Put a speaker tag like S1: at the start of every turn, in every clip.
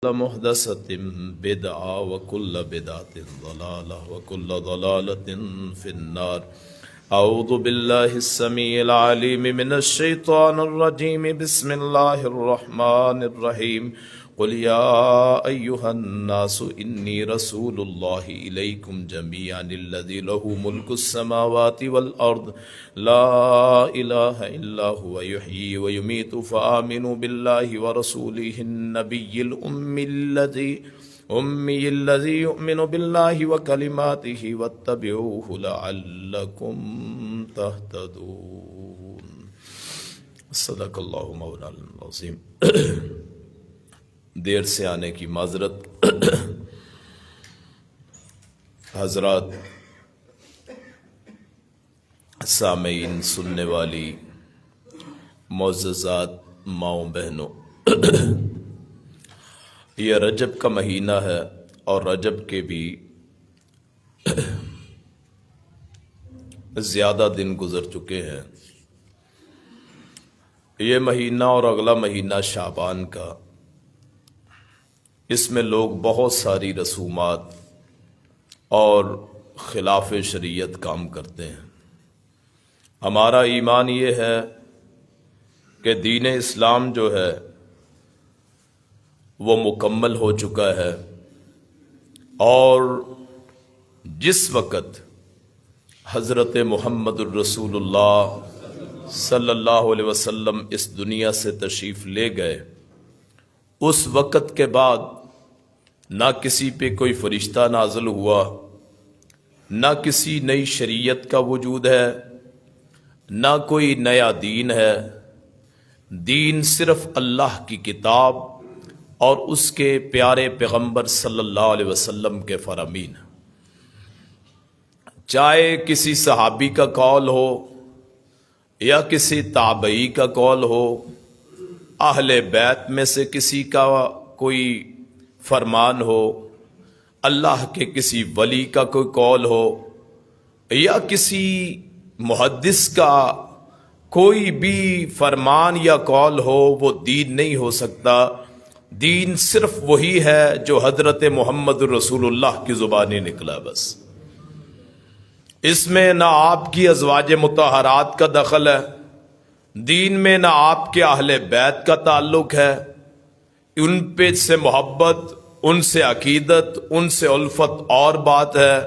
S1: محدثة بدعة وكل بدعة ضلالة وكل ضلالة في النار. أعوذ بالله السميع العليم من الشيطان الرجيم. بسم الله الرحمن الرحيم. قل يا أيها الناس إني رسول الله إليكم جميعا الذي له ملك السماوات والأرض لا إله إلا هو يحيي ويميت فآمنوا بالله ورسوله النبي الأمي الذي يؤمن بالله وكلماته واتبعوه لعلكم تهتدون. صدق اللہ مولانا العظیم. دیر سے آنے کی معذرت. حضرات، سامعین، سننے والی معززات ماؤں بہنوں، یہ رجب کا مہینہ ہے اور رجب کے بھی زیادہ دن گزر چکے ہیں. یہ مہینہ اور اگلا مہینہ شعبان کا، اس میں لوگ بہت ساری رسومات اور خلاف شریعت کام کرتے ہیں. ہمارا ایمان یہ ہے کہ دین اسلام جو ہے وہ مکمل ہو چکا ہے، اور جس وقت حضرت محمد الرسول اللہ صلی اللہ علیہ وسلم اس دنیا سے تشریف لے گئے، اس وقت کے بعد نہ کسی پہ کوئی فرشتہ نازل ہوا، نہ کسی نئی شریعت کا وجود ہے، نہ کوئی نیا دین ہے. دین صرف اللہ کی کتاب اور اس کے پیارے پیغمبر صلی اللہ علیہ وسلم کے فرامین. چاہے کسی صحابی کا قول ہو یا کسی تابعی کا قول ہو، اہل بیت میں سے کسی کا کوئی فرمان ہو، اللہ کے کسی ولی کا کوئی قول ہو، یا کسی محدث کا کوئی بھی فرمان یا قول ہو، وہ دین نہیں ہو سکتا. دین صرف وہی ہے جو حضرت محمد رسول اللہ کی زبانی نکلا. بس اس میں نہ آپ کی ازواج مطہرات کا دخل ہے، دین میں نہ آپ کے اہل بیت کا تعلق ہے. ان پہ سے محبت، ان سے عقیدت، ان سے الفت اور بات ہے،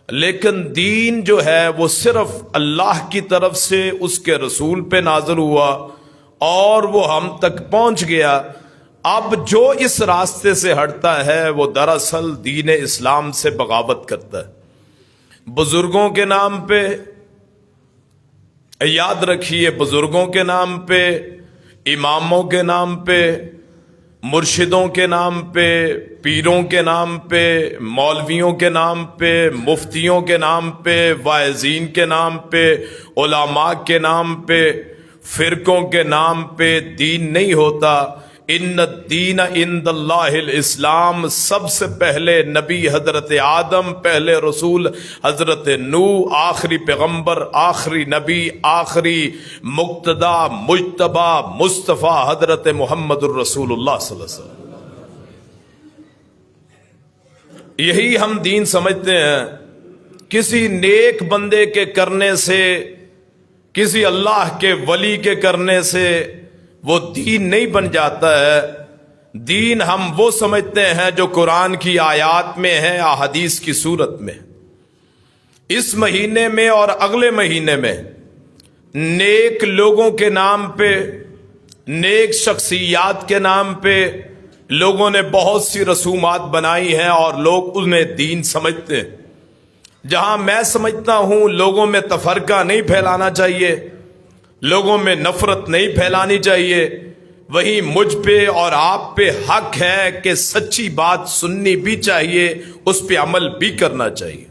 S1: لیکن دین جو ہے وہ صرف اللہ کی طرف سے اس کے رسول پہ نازل ہوا اور وہ ہم تک پہنچ گیا. اب جو اس راستے سے ہٹتا ہے وہ دراصل دین اسلام سے بغاوت کرتا ہے. بزرگوں کے نام پہ، یاد رکھیے، بزرگوں کے نام پہ، اماموں کے نام پہ، مرشدوں کے نام پہ، پیروں کے نام پہ، مولویوں کے نام پہ، مفتیوں کے نام پہ، واعظین کے نام پہ، علماء کے نام پہ، فرقوں کے نام پہ دین نہیں ہوتا. ان الدین عند اللہ الاسلام. سب سے پہلے نبی حضرت آدم، پہلے رسول حضرت نوح، آخری پیغمبر، آخری نبی، آخری مقتدی، مجتبی، مصطفیٰ حضرت محمد الرسول اللہ صلی اللہ علیہ وسلم. یہی ہم دین سمجھتے ہیں. کسی نیک بندے کے کرنے سے، کسی اللہ کے ولی کے کرنے سے وہ دین نہیں بن جاتا ہے. دین ہم وہ سمجھتے ہیں جو قرآن کی آیات میں ہے، احادیث کی صورت میں. اس مہینے میں اور اگلے مہینے میں نیک لوگوں کے نام پہ، نیک شخصیات کے نام پہ لوگوں نے بہت سی رسومات بنائی ہیں اور لوگ انہیں دین سمجھتے ہیں. جہاں میں سمجھتا ہوں لوگوں میں تفرقہ نہیں پھیلانا چاہیے، لوگوں میں نفرت نہیں پھیلانی چاہیے، وہیں مجھ پہ اور آپ پہ حق ہے کہ سچی بات سننی بھی چاہیے، اس پہ عمل بھی کرنا چاہیے.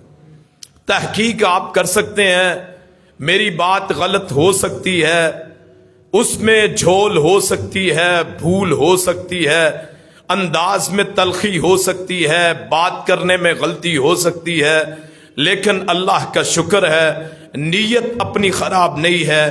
S1: تحقیق آپ کر سکتے ہیں، میری بات غلط ہو سکتی ہے، اس میں جھول ہو سکتی ہے، بھول ہو سکتی ہے، انداز میں تلخی ہو سکتی ہے، بات کرنے میں غلطی ہو سکتی ہے، لیکن اللہ کا شکر ہے نیت اپنی خراب نہیں ہے.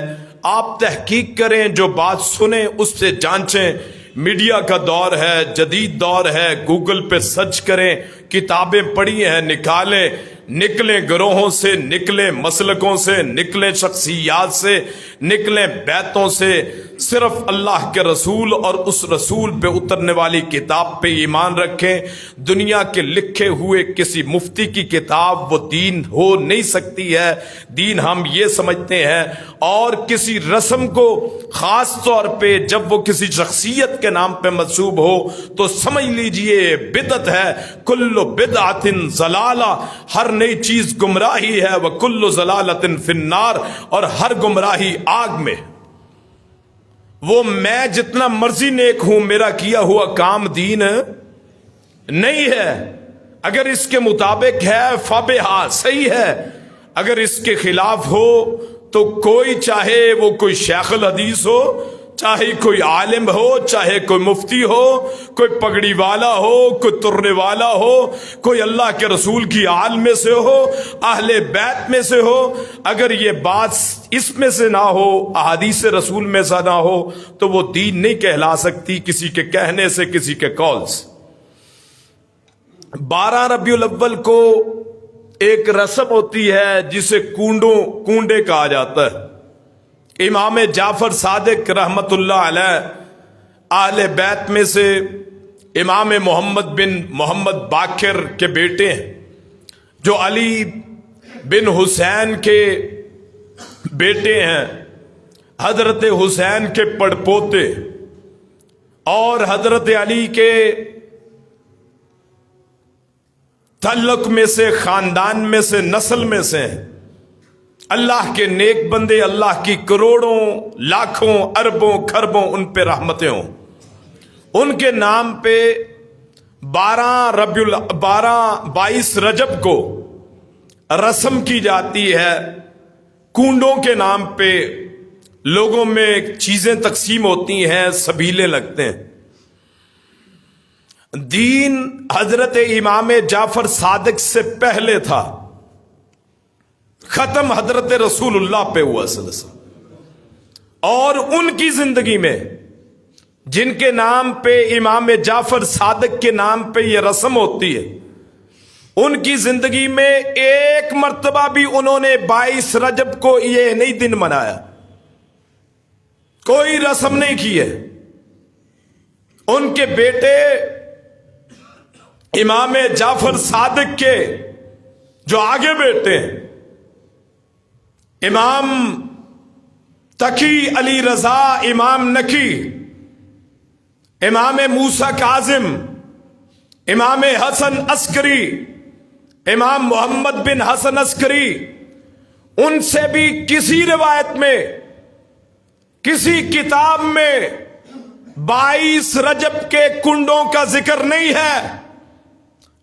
S1: آپ تحقیق کریں، جو بات سنیں اس سے جانچیں میڈیا کا دور ہے، جدید دور ہے، گوگل پہ سرچ کریں، کتابیں پڑھی ہیں، نکالیں، نکلیں گروہوں سے، نکلیں مسلکوں سے، نکلیں شخصیات سے، نکلیں بیتوں سے، صرف اللہ کے رسول اور اس رسول پہ اترنے والی کتاب پہ ایمان رکھیں۔ دنیا کے لکھے ہوئے کسی مفتی کی کتاب وہ دین ہو نہیں سکتی ہے۔ دین ہم یہ سمجھتے ہیں، اور کسی رسم کو خاص طور پہ جب وہ کسی شخصیت کے نام پہ منسوب ہو تو سمجھ لیجئے بدعت ہے۔ کل بدعت ضلالہ، ہر نئی چیز گمراہی ہے، وکل ضلالۃ فی النار، اور ہر گمراہی آگ میں۔ وہ میں جتنا مرضی نیک ہوں، میرا کیا ہوا کام دین نہیں ہے۔ اگر اس کے مطابق ہے فبہا، صحیح ہے، اگر اس کے خلاف ہو تو کوئی، چاہے وہ کوئی شیخ الحدیث ہو، چاہے کوئی عالم ہو، چاہے کوئی مفتی ہو، کوئی پگڑی والا ہو، کوئی ترنے والا ہو، کوئی اللہ کے رسول کی آل میں سے ہو، اہل بیت میں سے ہو، اگر یہ بات اس میں سے نہ ہو، احادیث رسول میں سے نہ ہو، تو وہ دین نہیں کہلا سکتی کسی کے کہنے سے، کسی کے قول سے۔ 12 ربیع الاول کو ایک رسم ہوتی ہے جسے کونڈے کہا جاتا ہے۔ امام جعفر صادق رحمت اللہ علیہ اہل بیت میں سے امام محمد بن محمد باقر کے بیٹے ہیں، جو علی بن حسین کے بیٹے ہیں، حضرت حسین کے پڑپوتے، اور حضرت علی کے تعلق میں سے، خاندان میں سے، نسل میں سے ہیں۔ اللہ کے نیک بندے، اللہ کی کروڑوں، لاکھوں، اربوں، کھربوں ان پہ رحمتیں ہوں۔ ان کے نام پہ 22 رجب کو رسم کی جاتی ہے، کنڈوں کے نام پہ لوگوں میں چیزیں تقسیم ہوتی ہیں، سبیلے لگتے ہیں۔ دین حضرت امام جعفر صادق سے پہلے تھا، ختم حضرت رسول اللہ پہ ہوا صلی اللہ علیہ وسلم، اور ان کی زندگی میں جن کے نام پہ امام جعفر صادق کے نام پہ یہ رسم ہوتی ہے، ان کی زندگی میں ایک مرتبہ بھی انہوں نے 22 رجب کو یہ نہیں دن منایا، کوئی رسم نہیں کی ہے۔ ان کے بیٹے امام جعفر صادق کے جو آگے بیٹے ہیں، امام تقی علی رضا، امام نقی، امام موسیٰ کاظم، امام حسن عسکری، امام محمد بن حسن عسکری، ان سے بھی کسی روایت میں، کسی کتاب میں 22 رجب کے کنڈوں کا ذکر نہیں ہے۔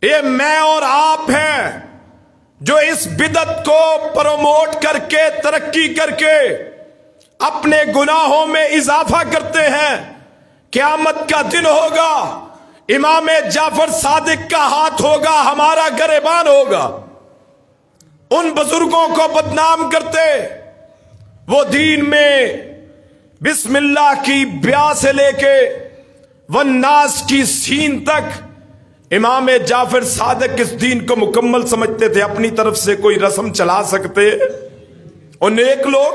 S1: یہ میں اور آپ ہیں جو اس بدعت کو پروموٹ کر کے، ترقی کر کے اپنے گناہوں میں اضافہ کرتے ہیں۔ قیامت کا دن ہوگا، امام جعفر صادق کا ہاتھ ہوگا، ہمارا گریبان ہوگا۔ ان بزرگوں کو بدنام کرتے، وہ دین میں بسم اللہ کی بیا سے لے کے والناس کی سین تک امام جعفر صادق اس دین کو مکمل سمجھتے تھے۔ اپنی طرف سے کوئی رسم چلا سکتے، اور نیک لوگ،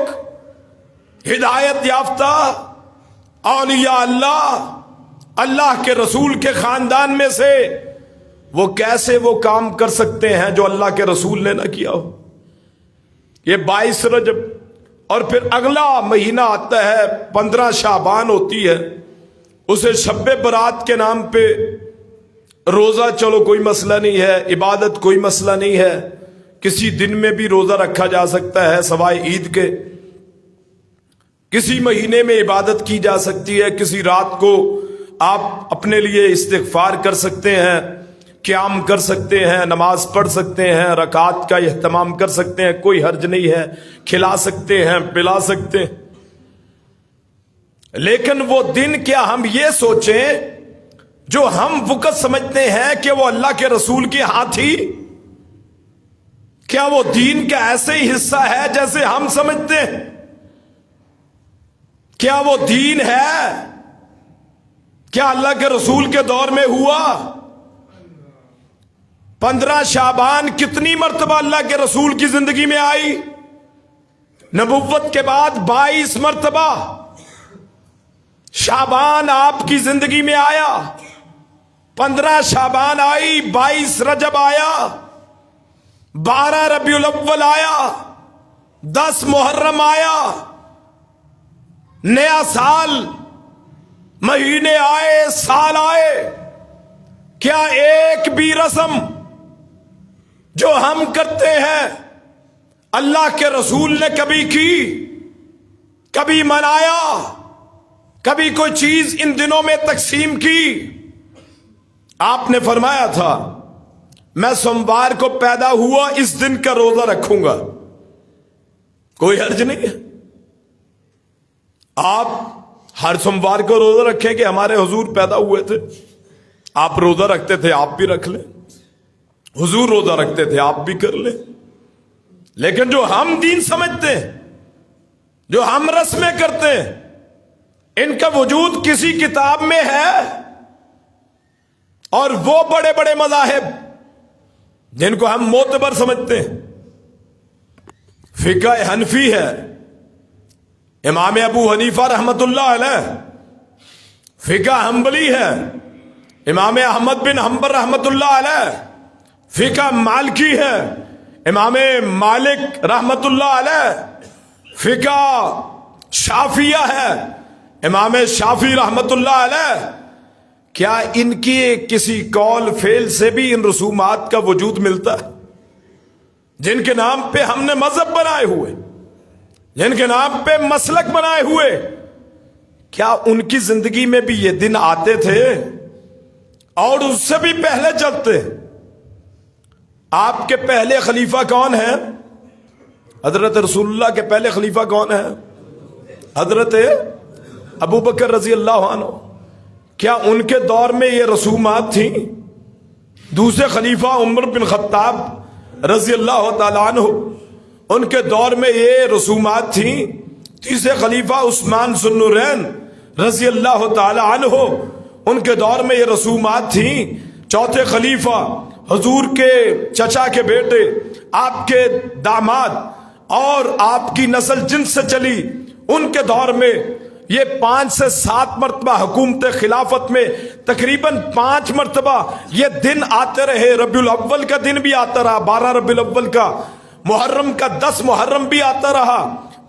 S1: ہدایت یافتہ اولیاء اللہ، اللہ کے رسول کے خاندان میں سے، وہ کیسے وہ کام کر سکتے ہیں جو اللہ کے رسول نے نہ کیا ہو؟ یہ 22 رجب، اور پھر اگلا مہینہ آتا ہے 15 شعبان ہوتی ہے، اسے شب برات کے نام پہ روزہ، چلو کوئی مسئلہ نہیں ہے، عبادت کوئی مسئلہ نہیں ہے، کسی دن میں بھی روزہ رکھا جا سکتا ہے سوائے عید کے، کسی مہینے میں عبادت کی جا سکتی ہے، کسی رات کو آپ اپنے لیے استغفار کر سکتے ہیں، قیام کر سکتے ہیں، نماز پڑھ سکتے ہیں، رکعات کا اہتمام کر سکتے ہیں، کوئی حرج نہیں ہے، کھلا سکتے ہیں، پلا سکتے ہیں۔ لیکن وہ دن کیا ہم یہ سوچیں جو ہم وقت سمجھتے ہیں کہ وہ اللہ کے رسول کے ہاتھ ہی، کیا وہ دین کا ایسے ہی حصہ ہے جیسے ہم سمجھتے ہیں؟ کیا وہ دین ہے؟ کیا اللہ کے رسول کے دور میں ہوا؟ 15 شعبان کتنی مرتبہ اللہ کے رسول کی زندگی میں آئی؟ نبوت کے بعد 22 مرتبہ شعبان آپ کی زندگی میں آیا۔ 15 شعبان آئی، 22 رجب آیا، 12 ربیع الاول آیا، 10 محرم آیا، نیا سال، مہینے آئے، سال آئے۔ کیا ایک بھی رسم جو ہم کرتے ہیں اللہ کے رسول نے کبھی کی؟ کبھی منایا؟ کبھی کوئی چیز ان دنوں میں تقسیم کی؟ آپ نے فرمایا تھا میں سوموار کو پیدا ہوا اس دن کا روزہ رکھوں گا، کوئی حرج نہیں ہے۔ آپ ہر سوموار کو روزہ رکھیں کہ ہمارے حضور پیدا ہوئے تھے، آپ روزہ رکھتے تھے، آپ بھی رکھ لیں۔ حضور روزہ رکھتے تھے، آپ بھی کر لیں۔ لیکن جو ہم دین سمجھتے ہیں، جو ہم رسمیں کرتے ہیں، ان کا وجود کسی کتاب میں ہے؟ اور وہ بڑے بڑے مذاہب جن کو ہم معتبر سمجھتے ہیں، فقہ حنفی ہے، امام ابو حنیفہ رحمت اللہ علیہ، فقہ حنبلی ہے، امام احمد بن حنبل رحمت اللہ علیہ، فقہ مالکی ہے، امام مالک رحمت اللہ علیہ، فقہ شافعیہ ہے، امام شافعی رحمت اللہ علیہ۔ کیا ان کی کسی قول فعل سے بھی ان رسومات کا وجود ملتا ہے؟ جن کے نام پہ ہم نے مذہب بنائے ہوئے، جن کے نام پہ مسلک بنائے ہوئے، کیا ان کی زندگی میں بھی یہ دن آتے تھے؟ اور اس سے بھی پہلے چلتے؟ آپ کے پہلے خلیفہ کون ہیں؟ حضرت رسول اللہ کے پہلے خلیفہ کون ہیں؟ حضرت ابو بکر رضی اللہ عنہ۔ کیا ان کے دور میں یہ رسومات تھیں؟ دوسرے خلیفہ عمر بن خطاب رضی اللہ تعالیٰ عنہ، ان کے دور میں یہ رسومات تھیں؟ تیسرے خلیفہ عثمان ذو النورین رضی اللہ تعالیٰ عنہ، ان کے دور میں یہ رسومات تھیں؟ چوتھے خلیفہ حضور کے چچا کے بیٹے، آپ کے داماد اور آپ کی نسل جن سے چلی، ان کے دور میں یہ 5 سے 7 مرتبہ حکومت خلافت میں تقریباً 5 مرتبہ یہ دن آتے رہے۔ ربیع الاول کا دن بھی آتا رہا، 12 ربیع الاول کا، محرم کا 10 محرم بھی آتا رہا،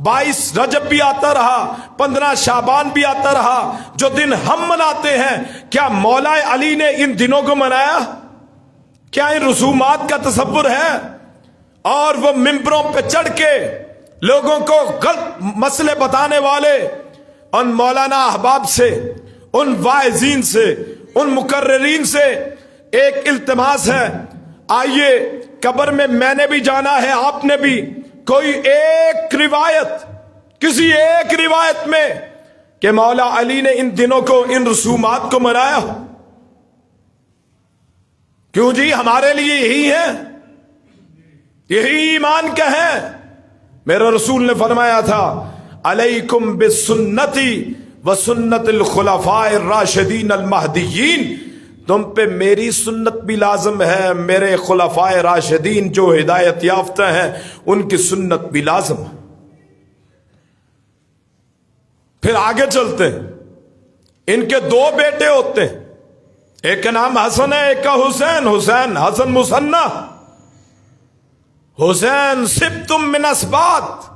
S1: 22 رجب بھی آتا رہا، 15 شعبان بھی آتا رہا۔ جو دن ہم مناتے ہیں، کیا مولا علی نے ان دنوں کو منایا؟ کیا ان رسومات کا تصور ہے؟ اور وہ ممبروں پہ چڑھ کے لوگوں کو غلط مسئلے بتانے والے ان مولانا احباب سے، ان واعظین سے، ان مقررین سے ایک التماس ہے، آئیے قبر میں نے بھی جانا ہے، آپ نے بھی، کوئی ایک روایت، کسی ایک روایت میں کہ مولا علی نے ان دنوں کو، ان رسومات کو منایا؟ کیوں جی؟ ہمارے لیے یہی ہے، یہی ایمان کا ہے۔ میرے رسول نے فرمایا تھا علیکم بسنتی وسنت الخلفاء الراشدین المہدیین، تم پہ میری سنت بھی لازم ہے، میرے خلفاء راشدین جو ہدایت یافتہ ہیں ان کی سنت بھی لازم ہے۔ پھر آگے چلتے ہیں، ان کے 2 بیٹے ہوتے ہیں، ایک کا نام حسن ہے، ایک کا حسین۔ حسین حسن مثنی، حسین سبتم من اسباط،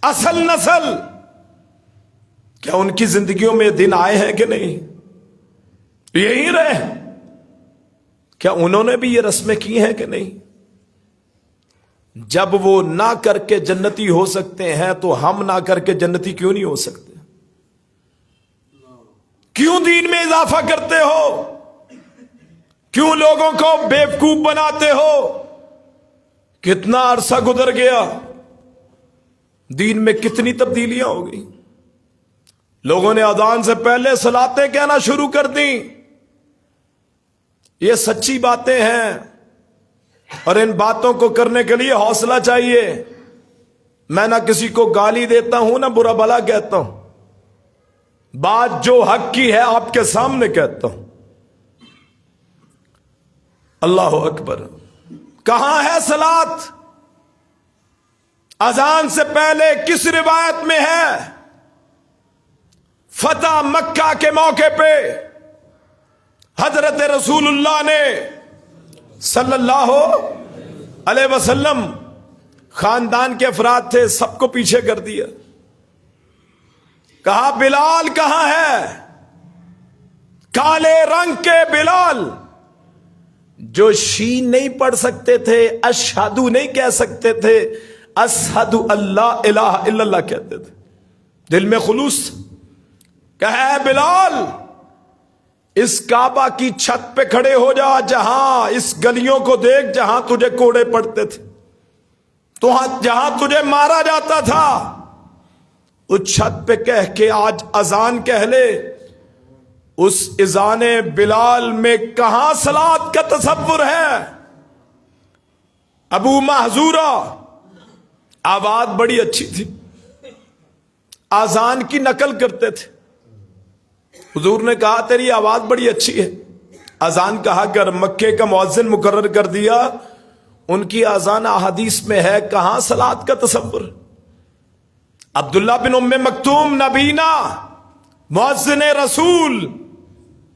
S1: اصل نسل۔ کیا ان کی زندگیوں میں دن آئے ہیں کہ نہیں؟ یہی رہے؟ کیا انہوں نے بھی یہ رسمیں کی ہیں کہ نہیں؟ جب وہ نہ کر کے جنتی ہو سکتے ہیں تو ہم نہ کر کے جنتی کیوں نہیں ہو سکتے؟ کیوں دین میں اضافہ کرتے ہو؟ کیوں لوگوں کو بیوقوف بناتے ہو؟ کتنا عرصہ گزر گیا، دین میں کتنی تبدیلیاں ہو گئی۔ لوگوں نے اذان سے پہلے صلاتیں کہنا شروع کر دیں۔ یہ سچی باتیں ہیں، اور ان باتوں کو کرنے کے لیے حوصلہ چاہیے۔ میں نہ کسی کو گالی دیتا ہوں، نہ برا بھلا کہتا ہوں، بات جو حق کی ہے آپ کے سامنے کہتا ہوں. اللہ اکبر. کہاں ہے صلاۃ؟ اذان سے پہلے کس روایت میں ہے؟ فتح مکہ کے موقع پہ حضرت رسول اللہ نے صلی اللہ علیہ وسلم خاندان کے افراد تھے، سب کو پیچھے کر دیا. کہا بلال کہاں ہے؟ کالے رنگ کے بلال جو شین نہیں پڑھ سکتے تھے، اشہدو نہیں کہہ سکتے تھے، اشہدو اللہ الہ الا اللہ کہتے تھے، دل میں خلوص. کہا بلال اس کعبہ کی چھت پہ کھڑے ہو جا، جہاں اس گلیوں کو دیکھ جہاں تجھے کوڑے پڑتے تھے، تو جہاں تجھے مارا جاتا تھا، اس چھت پہ کہہ کے آج اذان کہہ لے. اس اذان بلال میں کہاں صلاۃ کا تصور ہے؟ ابو محذورہ آواز بڑی اچھی تھی، اذان کی نقل کرتے تھے. حضور نے کہا تیری آواز بڑی اچھی ہے، اذان کہا کر. مکے کا مؤذن مقرر کر دیا. ان کی اذان احادیث میں ہے، کہاں صلاۃ کا تصور؟ عبداللہ بن ام مکتوم نبینا مؤذن رسول،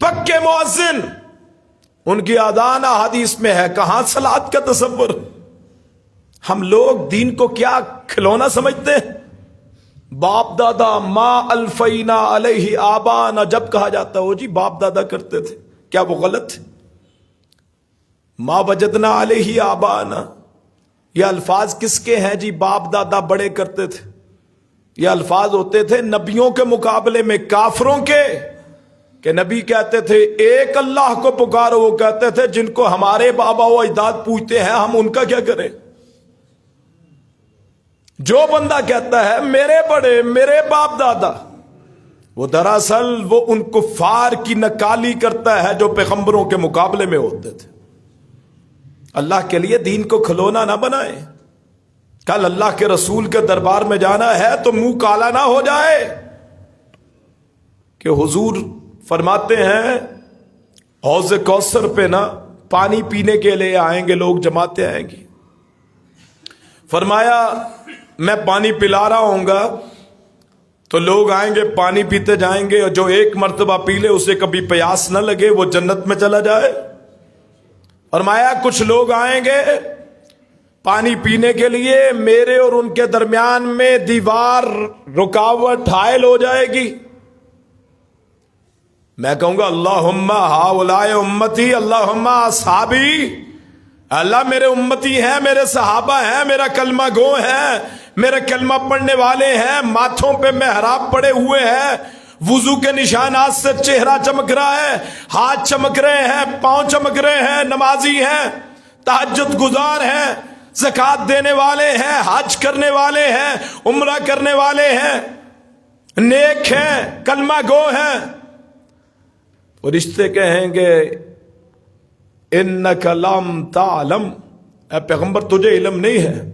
S1: پکے مؤذن، ان کی اذان احادیث میں ہے، کہاں صلاۃ کا تصور؟ ہم لوگ دین کو کیا کھلونا سمجھتے ہیں؟ باپ دادا ما الفینا علیہ آبانا جب کہا جاتا ہے وہ جی باپ دادا کرتے تھے، کیا وہ غلط ہے؟ ما وجدنا علیہ آبانا یہ الفاظ کس کے ہیں جی؟ باپ دادا بڑے کرتے تھے. یہ الفاظ ہوتے تھے نبیوں کے مقابلے میں کافروں کے، کہ نبی کہتے تھے ایک اللہ کو پکارو، وہ کہتے تھے جن کو ہمارے بابا و اجداد پوجتے ہیں ہم ان کا کیا کریں؟ جو بندہ کہتا ہے میرے بڑے میرے باپ دادا، وہ دراصل وہ ان کفار کی نکالی کرتا ہے جو پیغمبروں کے مقابلے میں ہوتے تھے. اللہ کے لیے دین کو کھلونا نہ بنائیں. کل اللہ کے رسول کے دربار میں جانا ہے تو منہ کالا نہ ہو جائے کہ حضور فرماتے ہیں حوض کوثر پہ نا پانی پینے کے لیے آئیں گے لوگ، جماعتیں آئیں گی. فرمایا میں پانی پلا رہا ہوں گا تو لوگ آئیں گے پانی پیتے جائیں گے، اور جو ایک مرتبہ پی لے اسے کبھی پیاس نہ لگے وہ جنت میں چلا جائے. فرمایا کچھ لوگ آئیں گے پانی پینے کے لیے، میرے اور ان کے درمیان میں دیوار رکاوٹ حائل ہو جائے گی. میں کہوں گا اللہم ہؤلاء امتی اللہم اصحابی، اللہ میرے امتی ہیں، میرے صحابہ ہیں، میرا کلمہ گو ہیں، میرے کلمہ پڑھنے والے ہیں، ماتھوں پہ محراب پڑے ہوئے ہیں، وضو کے نشانات سے چہرہ چمک رہا ہے، ہاتھ چمک رہے ہیں، پاؤں چمک رہے ہیں، نمازی ہیں، تہجد گزار ہیں، زکوٰۃ دینے والے ہیں، حج کرنے والے ہیں، عمرہ کرنے والے ہیں، نیک ہیں، کلمہ گو ہیں. فرشتے کہیں گے انک لم تعلم، اے پیغمبر تجھے علم نہیں ہے،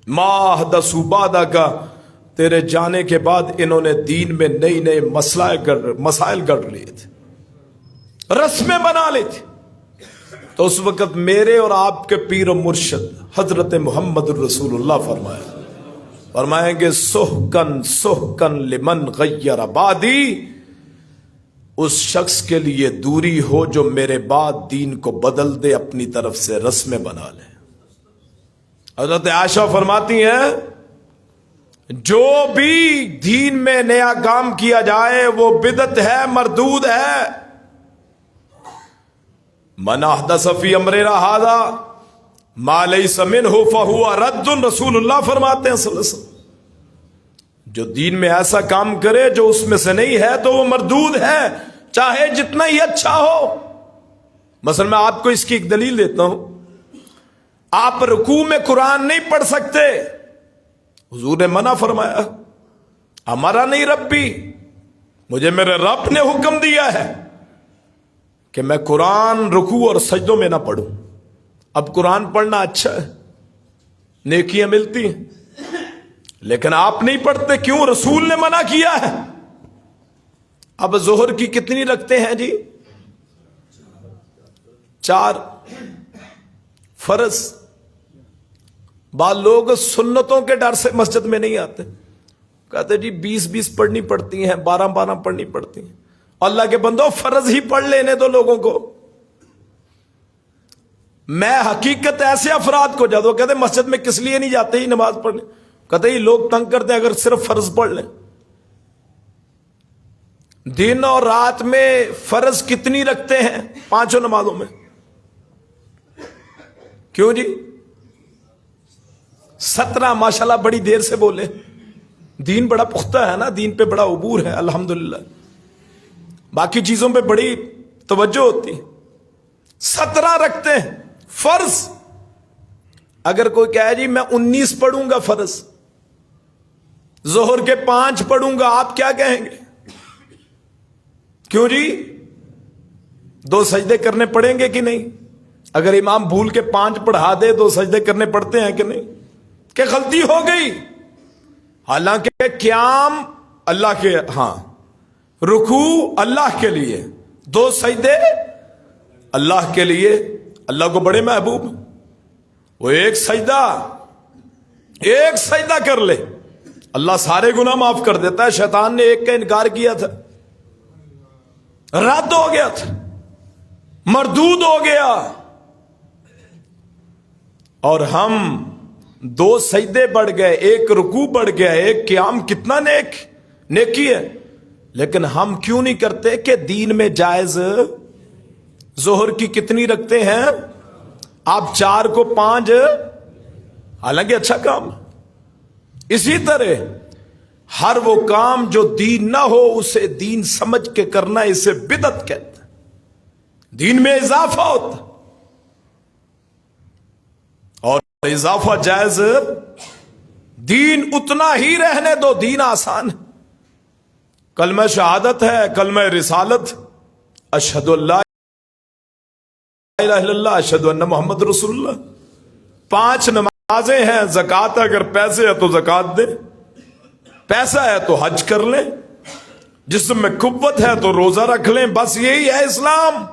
S1: ما احدثوا بعدک، تیرے جانے کے بعد انہوں نے دین میں نئی نئے مسائل گڑھ لیے تھے، رسمیں بنا لی تھی. تو اس وقت میرے اور آپ کے پیر و مرشد حضرت محمد الرسول اللہ فرمائیں گے سحقن سحقن لمن غیر بعدی، اس شخص کے لیے دوری ہو جو میرے بعد دین کو بدل دے، اپنی طرف سے رسمیں بنا لے. حضرت عائشہ فرماتی ہیں جو بھی دین میں نیا کام کیا جائے وہ بدعت ہے، مردود ہے. من احدث فی امرنا ھذا ما لیس منہ فہو رد، رسول اللہ فرماتے ہیں صلی اللہ علیہ وسلم جو دین میں ایسا کام کرے جو اس میں سے نہیں ہے تو وہ مردود ہے، چاہے جتنا ہی اچھا ہو. مثلا میں آپ کو اس کی ایک دلیل دیتا ہوں. آپ رکوع میں قرآن نہیں پڑھ سکتے، حضور نے منع فرمایا، ہمارا نہیں ربی، مجھے میرے رب نے حکم دیا ہے کہ میں قرآن رکوع اور سجدوں میں نہ پڑھوں. اب قرآن پڑھنا اچھا ہے، نیکیاں ملتی ہیں، لیکن آپ نہیں پڑھتے کیوں؟ رسول نے منع کیا ہے. اب ظہر کی کتنی رکھتے ہیں جی؟ 4 فرض. بعض لوگ سنتوں کے ڈر سے مسجد میں نہیں آتے، کہتے جی 20 پڑھنی پڑتی ہیں، 12 پڑھنی پڑتی ہیں. اللہ کے بندو فرض ہی پڑھ لینے دو لوگوں کو. میں حقیقت ایسے افراد کو جاتا ہوں، کہتے مسجد میں کس لیے نہیں جاتے ہی نماز پڑھنے، کہتے ہی لوگ تنگ کرتے ہیں اگر صرف فرض پڑھ لیں. دن اور رات میں فرض کتنی رکھتے ہیں 5 نمازوں میں؟ کیوں جی؟ 17. ماشاءاللہ بڑی دیر سے بولے. دین بڑا پختہ ہے نا، دین پہ بڑا عبور ہے الحمدللہ، باقی چیزوں پہ بڑی توجہ ہوتی. 17 رکھتے ہیں فرض. اگر کوئی کہے جی میں 19 پڑھوں گا فرض، ظہر کے 5 پڑھوں گا، آپ کیا کہیں گے؟ کیوں جی؟ 2 سجدے کرنے پڑیں گے کہ نہیں؟ اگر امام بھول کے 5 پڑھا دے 2 سجدے کرنے پڑتے ہیں کہ نہیں؟ کہ غلطی ہو گئی. حالانکہ قیام اللہ کے، ہاں رکوع اللہ کے لیے، 2 سجدے اللہ کے لیے. اللہ کو بڑے محبوب، وہ ایک سجدہ کر لے اللہ سارے گناہ معاف کر دیتا ہے. شیطان نے ایک کا انکار کیا تھا، رد ہو گیا تھا، مردود ہو گیا. اور ہم 2 سجدے بڑھ گئے، 1 رکوع بڑھ گیا، 1 قیام. کتنا نیکی ہے. لیکن ہم کیوں نہیں کرتے کہ دین میں جائز ظہر کی کتنی رکھتے ہیں؟ آپ 4 کو 5، حالانکہ اچھا کام. اسی طرح ہر وہ کام جو دین نہ ہو اسے دین سمجھ کے کرنا، اسے بدعت کہتے ہیں. دین میں اضافہ ہوتا، اور اضافہ جائز. دین اتنا ہی رہنے دو، دین آسان ہے. کلمہ شہادت ہے، کلمہ رسالت، اشہد اللہ الہ الا اللہ، اشہد ان محمد رسول اللہ. 5 نمازیں ہیں. زکوٰۃ اگر پیسے ہے تو زکوٰۃ دے، پیسہ ہے تو حج کر لیں، جسم میں قوت ہے تو روزہ رکھ لیں. بس یہی ہے اسلام.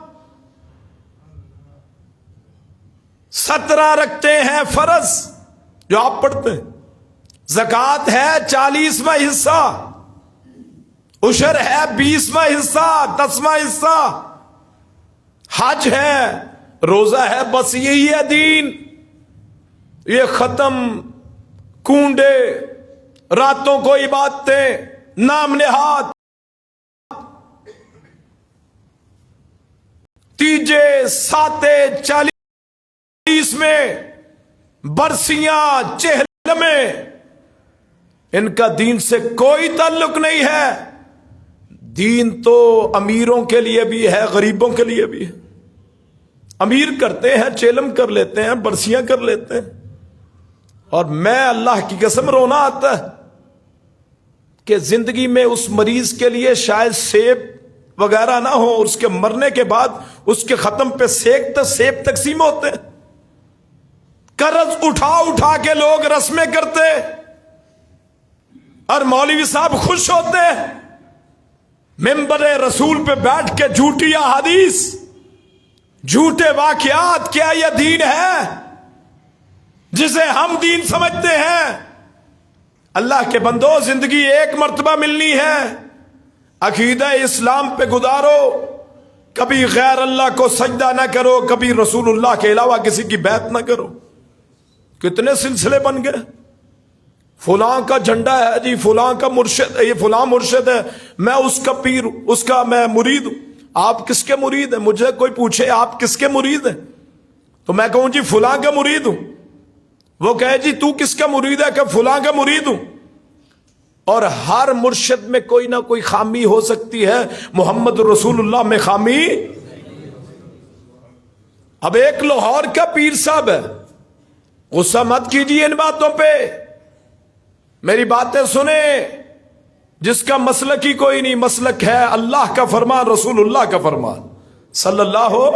S1: 17 رکھتے ہیں فرض جو آپ پڑھتے ہیں. زکوٰۃ ہے 40واں حصہ، عشر ہے 20واں حصہ، 10واں حصہ، حج ہے، روزہ ہے. بس یہی ہے دین. یہ ختم. کنڈے، راتوں کو عبادتیں، نام نہاد، تیجے، ساتے، 40 میں، برسیاں، چہلمے، ان کا دین سے کوئی تعلق نہیں ہے. دین تو امیروں کے لیے بھی ہے، غریبوں کے لیے بھی ہے. امیر کرتے ہیں، چیلم کر لیتے ہیں، برسیاں کر لیتے ہیں. اور میں اللہ کی قسم رونا آتا ہے کہ زندگی میں اس مریض کے لیے شاید سیب وغیرہ نہ ہو، اس کے مرنے کے بعد اس کے ختم پہ سیب تقسیم ہوتے ہیں. قرض اٹھا کے لوگ رسمیں کرتے اور مولوی صاحب خوش ہوتے. ممبر رسول پہ بیٹھ کے جھوٹی احادیث، جھوٹے واقعات. کیا یہ دین ہے جسے ہم دین سمجھتے ہیں؟ اللہ کے بندو، زندگی ایک مرتبہ ملنی ہے. عقیدہ اسلام پہ گزارو. کبھی غیر اللہ کو سجدہ نہ کرو، کبھی رسول اللہ کے علاوہ کسی کی بیعت نہ کرو. کتنے سلسلے بن گئے. فلاں کا جھنڈا ہے جی، فلاں کا مرشد ہے، یہ فلاں مرشد ہے، میں اس کا پیر ہوں، اس کا میں مرید ہوں. آپ کس کے مرید ہیں؟ مجھے کوئی پوچھے آپ کس کے مرید ہیں تو میں کہوں جی فلاں کا مرید ہوں. وہ کہے جی تو کس کا مرید ہے؟ کہ فلاں کا مرید ہوں. اور ہر مرشد میں کوئی نہ کوئی خامی ہو سکتی ہے. محمد رسول اللہ میں خامی. اب ایک لاہور کا پیر صاحب ہے، غصہ مت کیجیے ان باتوں پہ، میری باتیں سنیں. جس کا مسلک ہی کوئی نہیں، مسلک ہے اللہ کا فرمان، رسول اللہ کا فرمان صلی اللہ ہو.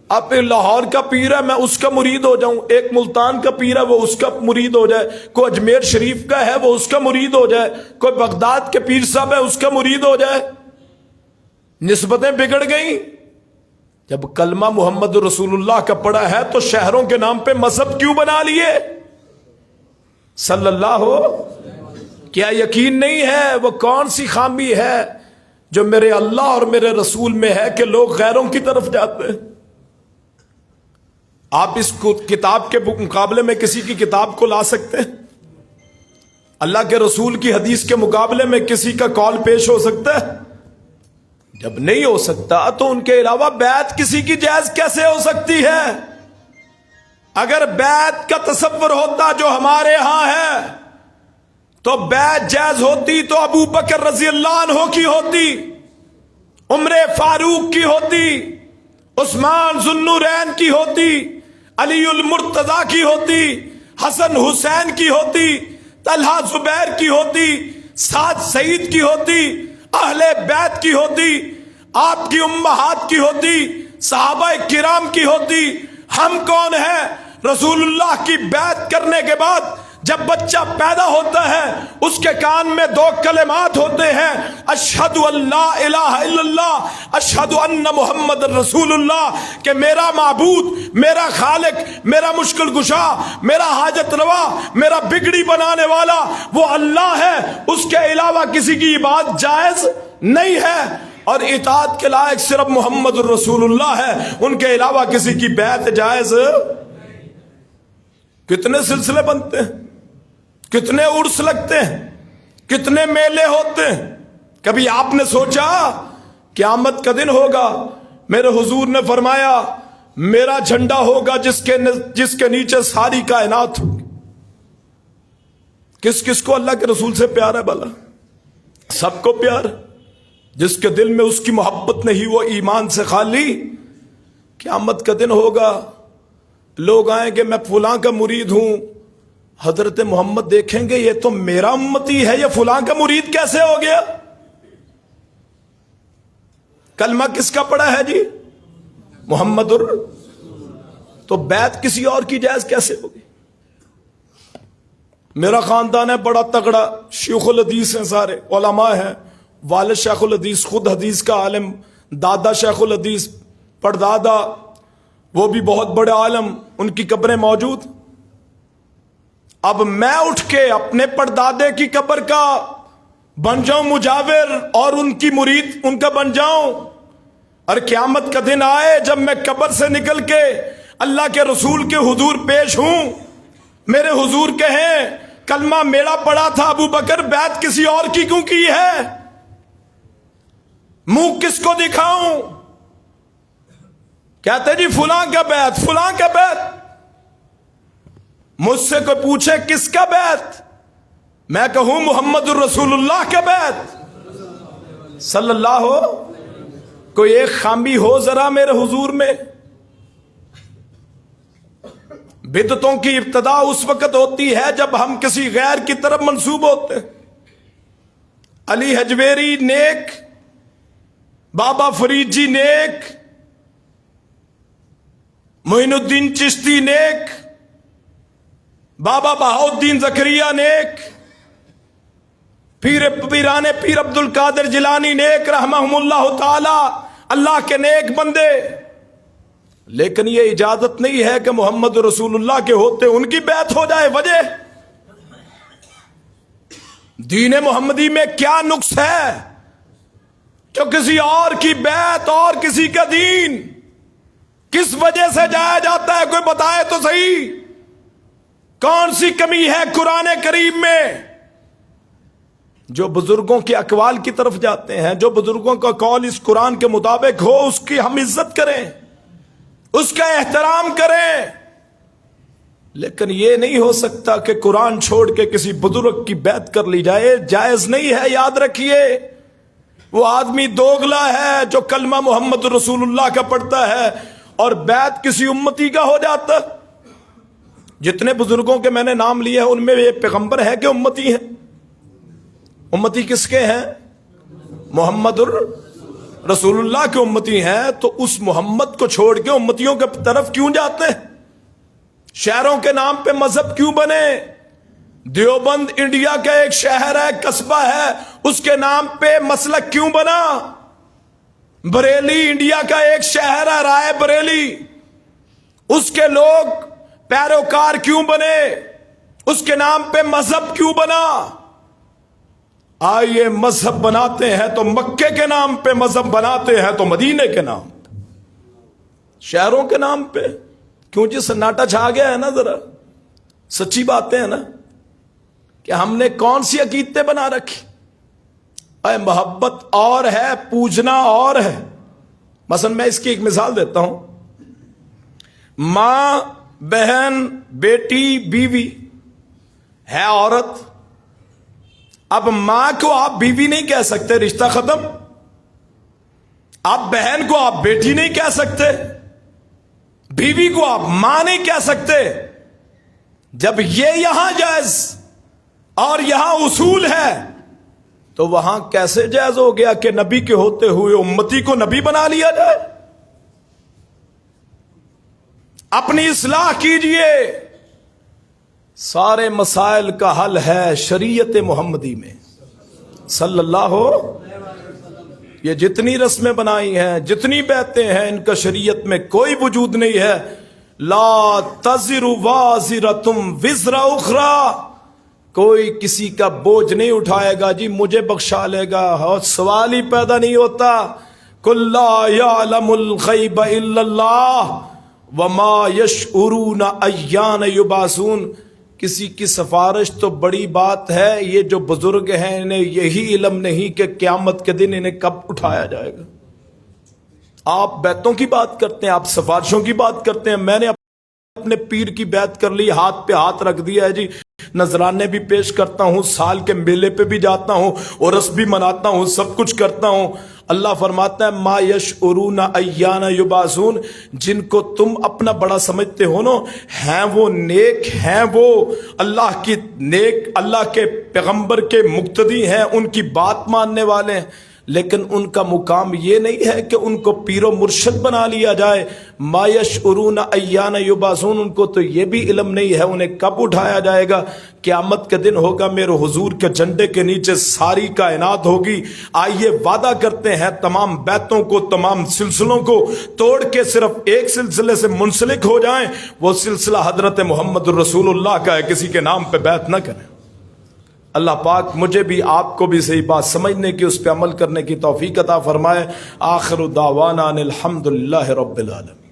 S1: اب لاہور کا پیر ہے میں اس کا مرید ہو جاؤں، ایک ملتان کا پیر ہے وہ اس کا مرید ہو جائے، کوئی اجمیر شریف کا ہے وہ اس کا مرید ہو جائے، کوئی بغداد کے پیر صاحب ہے اس کا مرید ہو جائے؟ نسبتیں بگڑ گئیں۔ جب کلمہ محمد رسول اللہ کا پڑا ہے تو شہروں کے نام پہ مذہب کیوں بنا لیے؟ صلی اللہ ہو، کیا یقین نہیں ہے وہ کون سی خامی ہے جو میرے اللہ اور میرے رسول میں ہے کہ لوگ غیروں کی طرف جاتے ہیں؟ آپ اس کتاب کے مقابلے میں کسی کی کتاب کو لا سکتے ہیں؟ اللہ کے رسول کی حدیث کے مقابلے میں کسی کا قول پیش ہو سکتا ہے؟ جب نہیں ہو سکتا تو ان کے علاوہ بیعت کسی کی جائز کیسے ہو سکتی ہے؟ اگر بیعت کا تصور ہوتا جو ہمارے ہاں ہے تو بیعت جائز ہوتی تو ابو بکر رضی اللہ عنہ کی ہوتی، عمر فاروق کی ہوتی، عثمان ذو النورین کی ہوتی، علی المرتضی کی ہوتی، حسن حسین کی ہوتی، طلحہ زبیر کی ہوتی، سعد سعید کی ہوتی، اہل بیت کی ہوتی، آپ کی امہات کی ہوتی، صحابہ کرام کی ہوتی۔ ہم کون ہیں؟ رسول اللہ کی بیعت کرنے کے بعد جب بچہ پیدا ہوتا ہے اس کے کان میں دو کلمات ہوتے ہیں، اشہد ان لا الہ الا اللہ، اشہد ان محمد رسول اللہ، کہ میرا معبود، میرا خالق، میرا مشکل کشا، میرا حاجت روا، میرا بگڑی بنانے والا وہ اللہ ہے، اس کے علاوہ کسی کی عبادت جائز نہیں ہے، اور اطاعت کے لائق صرف محمد رسول اللہ ہے، ان کے علاوہ کسی کی بیعت جائز۔ کتنے سلسلے بنتے ہیں، کتنے عرس لگتے ہیں، کتنے میلے ہوتے ہیں۔ کبھی آپ نے سوچا قیامت کا دن ہوگا، میرے حضور نے فرمایا میرا جھنڈا ہوگا جس کے نیچے ساری کائنات ہوگی۔ کس کس کو اللہ کے رسول سے پیار ہے بھلا؟ سب کو پیار ہے۔ جس کے دل میں اس کی محبت نہیں وہ ایمان سے خالی۔ قیامت کا دن ہوگا، لوگ آئیں گے میں فلاں کا مرید ہوں، حضرت محمد دیکھیں گے یہ تو میرا امتی ہے، یہ فلاں کا مرید کیسے ہو گیا؟ کلمہ کس کا پڑا ہے جی؟ محمد تو بیعت کسی اور کی جائز کیسے ہوگی؟ میرا خاندان ہے بڑا تگڑا، شیخ الحدیث ہیں، سارے علماء ہیں، والد شیخ الحدیث، خود حدیث کا عالم، دادا شیخ الحدیث، پردادا وہ بھی بہت بڑے عالم، ان کی قبریں موجود۔ اب میں اٹھ کے اپنے پردادے کی قبر کا بن جاؤں مجاور اور ان کی مرید ان کا بن جاؤں، اور قیامت کا دن آئے جب میں قبر سے نکل کے اللہ کے رسول کے حضور پیش ہوں، میرے حضور کہیں کلمہ میرا پڑا تھا ابو بکر، بیعت کسی اور کی کیوں کی ہے؟ منہ کس کو دکھاؤں؟ کہتے جی فلاں کا بیعت، فلاں کا بیعت۔ مجھ سے کوئی پوچھے کس کا بیعت، میں کہوں محمد الرسول اللہ کا بیعت صلی اللہ ہو۔ کوئی ایک خامی ہو ذرا میرے حضور میں؟ بدعتوں کی ابتدا اس وقت ہوتی ہے جب ہم کسی غیر کی طرف منسوب ہوتے ہیں۔ علی حجویری نیک، بابا فرید جی نیک، معین الدین چشتی نیک، بابا بہاؤالدین زکریا نیک، پیر عبد القادر جیلانی نیک رحمہم اللہ تعالی، اللہ کے نیک بندے۔ لیکن یہ اجازت نہیں ہے کہ محمد رسول اللہ کے ہوتے ان کی بیعت ہو جائے۔ وجہ دین محمدی میں کیا نقص ہے جو کسی اور کی بیعت اور کسی کا دین کس وجہ سے جایا جاتا ہے؟ کوئی بتائے تو صحیح، کون سی کمی ہے قرآن کریم میں؟ جو بزرگوں کے اقوال کی طرف جاتے ہیں، جو بزرگوں کا قول اس قرآن کے مطابق ہو اس کی ہم عزت کریں، اس کا احترام کریں۔ لیکن یہ نہیں ہو سکتا کہ قرآن چھوڑ کے کسی بزرگ کی بیعت کر لی جائے، جائز نہیں ہے۔ یاد رکھیے وہ آدمی دوگلا ہے جو کلمہ محمد رسول اللہ کا پڑھتا ہے اور بیعت کسی امتی کا ہو جاتا۔ جتنے بزرگوں کے میں نے نام لیے ہیں ان میں یہ پیغمبر ہے کہ امتی ہیں؟ امتی کس کے ہیں؟ محمد رسول اللہ کے امتی ہیں تو اس محمد کو چھوڑ کے امتیوں کے طرف کیوں جاتے ہیں؟ شہروں کے نام پہ مذہب کیوں بنے؟ دیوبند انڈیا کا ایک شہر ہے، قصبہ ہے، اس کے نام پہ مسلک کیوں بنا؟ بریلی انڈیا کا ایک شہر ہے، رائے بریلی، اس کے لوگ پیروکار کیوں بنے؟ اس کے نام پہ مذہب کیوں بنا؟ آئیے مذہب بناتے ہیں تو مکے کے نام پہ، مذہب بناتے ہیں تو مدینے کے نام پہ، شہروں کے نام پہ کیوں؟ جی سناٹا چھا گیا ہے نا، ذرا سچی باتیں ہیں نا کہ ہم نے کون سی عقیدتیں بنا رکھی؟ اے محبت اور ہے، پوجنا اور ہے۔ مثلا میں اس کی ایک مثال دیتا ہوں، ماں، بہن، بیٹی، بیوی ہے عورت، اب ماں کو آپ بیوی نہیں کہہ سکتے، رشتہ ختم۔ اب بہن کو آپ بیٹی نہیں کہہ سکتے، بیوی کو آپ ماں نہیں کہہ سکتے۔ جب یہ یہاں جائز اور یہاں اصول ہے تو وہاں کیسے جائز ہو گیا کہ نبی کے ہوتے ہوئے امتی کو نبی بنا لیا جائے؟ اپنی اصلاح کیجئے، سارے مسائل کا حل ہے شریعت محمدی میں صلی اللہ ہو۔ یہ جتنی رسمیں بنائی ہیں، جتنی بیعتیں ہیں، ان کا شریعت میں کوئی وجود نہیں ہے۔ لا تزر وازرۃ وزر اخری، کوئی کسی کا بوجھ نہیں اٹھائے گا جی مجھے بخشا لے گا، اور سوال ہی پیدا نہیں ہوتا۔ قل لا یعلم الغیب الا اللہ وما یشعرون ایان یبعثون، کسی کی سفارش تو بڑی بات ہے، یہ جو بزرگ ہیں انہیں یہی علم نہیں کہ قیامت کے دن انہیں کب اٹھایا جائے گا۔ آپ بیعتوں کی بات کرتے ہیں، آپ سفارشوں کی بات کرتے ہیں، میں نے اپنے پیر کی بیعت کر لی، ہاتھ پہ ہاتھ رکھ دیا ہے جی، نذرانے بھی پیش کرتا ہوں، سال کے میلے پہ بھی جاتا ہوں، عرس بھی مناتا ہوں، سب کچھ کرتا ہوں۔ اللہ فرماتا ہے ما یشعرون ایان یبعثون، جن کو تم اپنا بڑا سمجھتے ہو نا، ہیں وہ نیک، ہیں وہ اللہ کی نیک، اللہ کے پیغمبر کے مقتدی ہیں، ان کی بات ماننے والے ہیں، لیکن ان کا مقام یہ نہیں ہے کہ ان کو پیر و مرشد بنا لیا جائے۔ ما یشعرون ایان یبعثون، ان کو تو یہ بھی علم نہیں ہے انہیں کب اٹھایا جائے گا۔ قیامت کے دن ہوگا، میرے حضور کے جھنڈے کے نیچے ساری کائنات ہوگی۔ آئیے وعدہ کرتے ہیں تمام بیعتوں کو، تمام سلسلوں کو توڑ کے صرف ایک سلسلے سے منسلک ہو جائیں، وہ سلسلہ حضرت محمد الرسول اللہ کا ہے، کسی کے نام پہ بیعت نہ کریں۔ اللہ پاک مجھے بھی آپ کو بھی صحیح بات سمجھنے کی، اس پہ عمل کرنے کی توفیق عطا فرمائے۔ آخر دعوانا ان الحمدللہ رب العالمین۔